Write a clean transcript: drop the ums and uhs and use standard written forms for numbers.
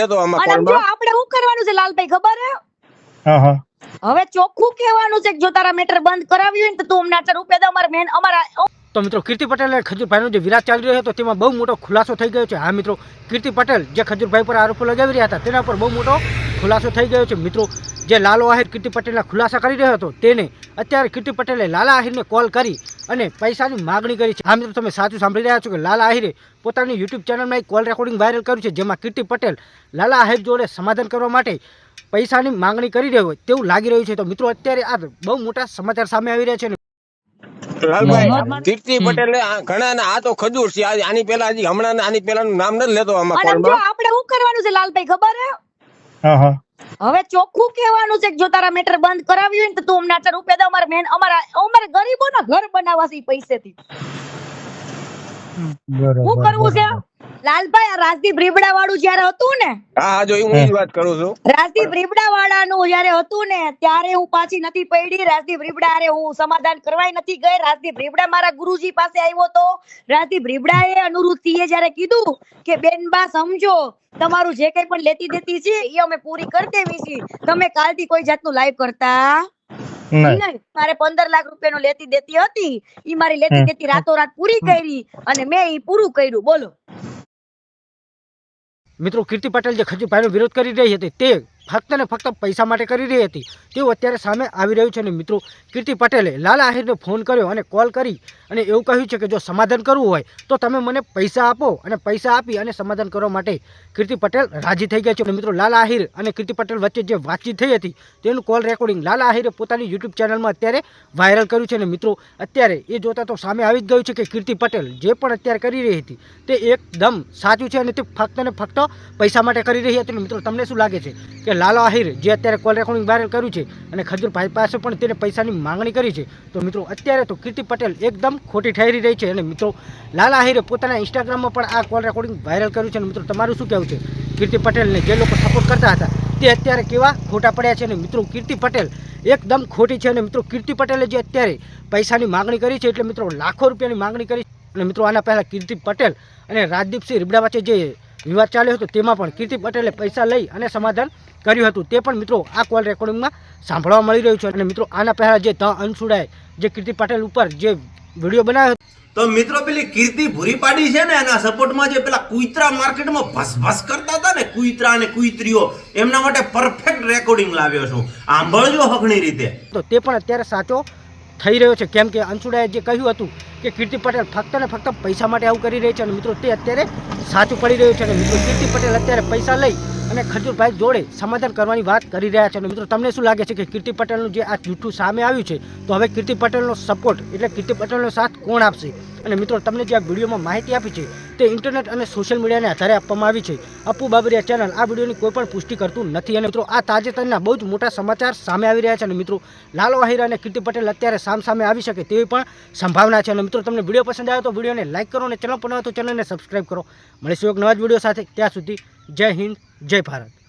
લેતો આમાં અને કોલમાં. જો આપણે શું કરવાનું છે લાલભાઈ ખબર હે? હા હા હવે ચોખ્ખું કહેવાનું છે કે જો તારા મેટર બંધ કરાવી હોય ને તો તું અમને 4 રૂપિયા દે. અમારા મેન અમારા તો મિત્રો કીર્તિ પટેલ અને ખજૂરભાઈનો જે વિરાટ ચાલી રહ્યો હતો તેમાં બહુ મોટો ખુલાસો થઈ ગયો છે. હા મિત્રો, કીર્તિ પટેલ જે ખજૂરભાઈ પર આરોપો લગાવી રહ્યા હતા તેના પર બહુ મોટો ખુલાસો થઈ ગયો છે. મિત્રો જે લાલો આહિર કીર્તિ પટેલના ખુલાસા કરી રહ્યો હતો તેને અત્યારે કીર્તિ પટેલે લાલા આહિરને કોલ કરી અને પૈસાની માગણી કરી છે. હા મિત્રો, તમે સાચું સાંભળી રહ્યા છો કે લાલા આહિરે પોતાની યુટ્યુબ ચેનલમાં એક કોલ રેકોર્ડિંગ વાયરલ કર્યું છે જેમાં કીર્તિ પટેલ લાલા આહિર જોડે સમાધાન કરવા માટે પૈસાની માંગણી કરી રહ્યો હોય તેવું લાગી રહ્યું છે. તો મિત્રો અત્યારે આ બહુ મોટા સમાચાર સામે આવી રહ્યા છે. લાલભાઈ, કીર્તિ પટેલ ઘણા આ તો ખજૂર છે. આની પેલા હજી હમણાં આની પેલાનું નામ નથી લેતો આમાં અને જો કોલમાં. આપણે શું કરવાનું છે લાલભાઈ ખબર હે? હા હા હવે ચોખ્ખું કહેવાનું છે કે જો તારા મેટર બંધ કરાવી હોય ને તો તું અમને 4 રૂપિયા દે. અમારા મેન અમારા ગરીબોના ઘર બનાવવા છે ઈ પૈસેથી. શું કરવું છે લાલભાઈ? આ રાજદીપ રીબડા વાળું જયારે હતું ને, હા જો હું એ જ વાત કરું છું. રાજદીપ રીબડા વાળાનું જયારે હતું ને ત્યારે હું પાછી નથી પડી. રાજદીપ રીબડા હારે હું સમાધાન કરવાય નથી ગઈ. રાજદીપ રીબડા મારા ગુરુજી પાસે આવ્યો તો. રાજદીપ રીબડાએ અનુરુદ્ધિએ જયારે કીધું કે બેનબા સમજો, તમારું જે કઈ પણ લેતી દેતી છે એ અમે પૂરી કરી દેવી છે. તમે કાલથી કોઈ જાતનું લાઈવ કરતા નહીં. મારે 15 લાખ રૂપિયાનો લેતી દેતી હતી, ઈ મારી લેતી દેતી રાતોરાત પૂરી કરી અને મેં ઈ પૂરું કર્યું. બોલો મિત્રો કીર્તિ પટેલ જે ખજૂરભાઈનો વિરોધ કરી રહી હતી તે ફક્ત ને ફક્ત પૈસા માટે કરી રહી હતી તેવું અત્યારે સામે આવી રહ્યું છે. અને મિત્રો કીર્તિ પટેલે લાલા આહિરને ફોન કર્યો અને કોલ કરી અને એવું કહ્યું છે કે જો સમાધાન કરવું હોય તો તમે મને પૈસા આપો, અને પૈસા આપી અને સમાધાન કરવા માટે કીર્તિ પટેલ રાજી થઈ ગયા છે. મિત્રો લાલા આહિર અને કીર્તિ પટેલ વચ્ચે જે વાતચીત થઈ હતી તેનું કોલ રેકોર્ડિંગ લાલા આહિરે પોતાની યુટ્યુબ ચેનલમાં અત્યારે વાયરલ કર્યું છે. અને મિત્રો અત્યારે એ જોતા તો સામે આવી જ ગયું છે કે કીર્તિ પટેલ જે પણ અત્યારે કરી રહી હતી તે એકદમ સાચું છે અને તે ફક્ત ને ફક્ત પૈસા માટે કરી રહી હતી. મિત્રો તમને શું લાગે છે કે લાલો આહિર જે અત્યારે કોલ રેકોર્ડિંગ વાયરલ કર્યું છે અને ખજૂરભાઈ પાસે પણ તેને પૈસાની માંગણી કરી છે, તો મિત્રો અત્યારે તો કીર્તિ પટેલ એકદમ ખોટી ઠેરી રહી છે. અને મિત્રો લાલા આહિરે પોતાના ઇન્સ્ટાગ્રામમાં પણ આ કોલ રેકોર્ડિંગ વાયરલ કર્યું છે. અને મિત્રો તમારું શું કહેવું છે? કીર્તિ પટેલને જે લોકો સપોર્ટ કરતા હતા તે અત્યારે કેવા ખોટા પડ્યા છે? અને મિત્રો કીર્તિ પટેલ એકદમ ખોટી છે. અને મિત્રો કીર્તિ પટેલે જે અત્યારે પૈસાની માંગણી કરી છે એટલે મિત્રો લાખો રૂપિયાની માંગણી કરી. અને મિત્રો આના પહેલાં કીર્તિ પટેલ અને રાજદીપસિંહ રીબડા વચ્ચે જે વિવાદ ચાલ્યો હતો તેમાં પણ કીર્તિ પટેલે પૈસા લઈ અને સમાધાન કર્યું હતું. તે પણ મિત્રો આ કોલ રેકોર્ડિંગમાં સાંભળવા મળી રહ્યું છે. અને મિત્રો આના પહેલાં જે અંશુડાએ જે કીર્તિ પટેલ ઉપર જે વિડીયો બનાવ્યો તો મિત્રો પેલી કીર્તિ ભૂરી પાડી છે ને એના સપોર્ટમાં જે પેલા કુઈતરા માર્કેટમાં ભસભસ કરતા હતા ને કુઈતરા અને કુઈત્રીઓ, એમના માટે પરફેક્ટ રેકોર્ડિંગ લાવ્યો છું. સાંભળજો હકની રીતે. તો તે પણ અત્યારે સાચો થઈ રહ્યો છે. કેમ કે અંશુડાએ જે કહ્યું હતું કે કીર્તિ પટેલ ફક્ત ને ફક્ત પૈસા માટે આવું કરી રહી છે, અને મિત્રો તે અત્યારે સાચું પડી રહ્યું છે. અને મિત્રો કીર્તિ પટેલ અત્યારે પૈસા લઈ અને ખજૂરભાઈ જોડે સમાધાન કરવાની વાત કરી રહ્યા છે. અને મિત્રો તમને શું લાગે છે કે કીર્તિ પટેલનું જે આ જૂઠું સામે આવ્યું છે તો હવે કીર્તિ પટેલનો સપોર્ટ એટલે કીર્તિ પટેલનો સાથ કોણ આપશે? અને મિત્રો તમને જે આ વિડીયોમાં માહિતી આપી છે તે ઇન્ટરનેટ અને સોશિયલ મીડિયાને આધારે આપવામાં આવી છે. અપ્પુ બાબરિયા ચેનલ આ વિડીયોની કોઈ પણ પુષ્ટિ કરતું નથી. અને મિત્રો આ તાજેતરના બહુ જ મોટા સમાચાર સામે આવી રહ્યા છે. અને મિત્રો લાલો આહિર અને કીર્તિ પટેલ અત્યારે સામે આવી શકે તેવી પણ સંભાવના છે. અને મિત્રો તમને વિડીયો પસંદ આવ્યો તો વિડીયોને લાઇક કરો અને ચેનલ પર ન હોય તો ચેનલને સબસ્ક્રાઈબ કરો. મળીશું એક નવા જ વિડીયો સાથે. ત્યાં સુધી જય હિન્દ, જય ભારત.